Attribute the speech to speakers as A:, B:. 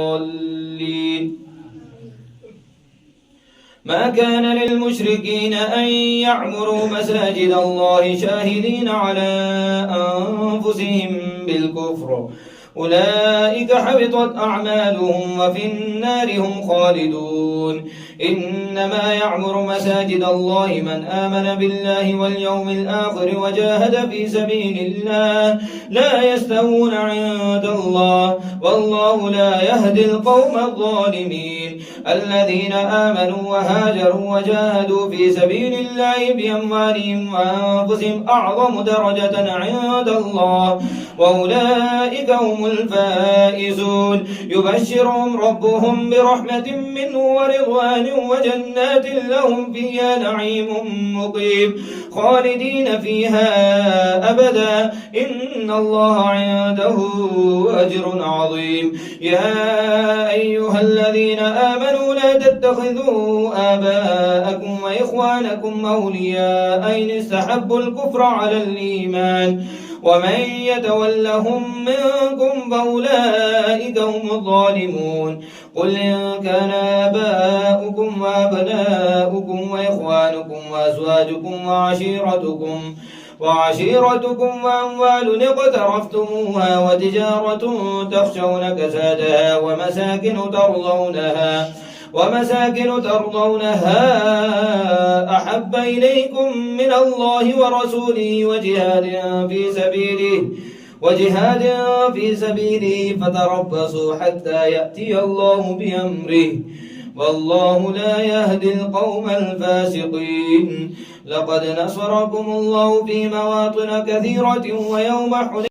A: الضالين. ما كان للمشركين أن يعمروا مساجد الله شاهدين على أنفسهم بالكفر، أولئك حبطت أعمالهم وفي النار هم خالدون. إنما يعمر مساجد الله من آمن بالله واليوم الآخر وجاهد في سبيل الله، لا يستوون عند الله، والله لا يهدي القوم الظالمين. الذين آمنوا وهاجروا وجاهدوا في سبيل الله بأموالهم وأنفسهم أعظم درجة عند الله، وأولئك هم الفائزون. يبشرهم ربهم برحمة منه ورضوان وجنات لهم فيها نعيم مقيم خالدين فيها أبدا، إن الله عنده أجر عظيم. يا أيها الذين آمنوا لا تتخذوا آباءكم وإخوانكم أولياء إن استحبوا الكفر على الإيمان، ومن يتولهم منكم فأولئك هم الظالمون. قل إن كان آباؤكم وأبناؤكم وإخوانكم وأزواجكم وعشيرتكم وأموال اقترفتموها وتجارة تخشون كسادها ومساكن ترضونها أحب إليكم من الله ورسوله وجهاد في سبيله فتربصوا حتى يأتي الله بأمره، والله لا يهدي القوم الفاسقين. لقد نصركم الله في مواطن كثيرة ويوم حنين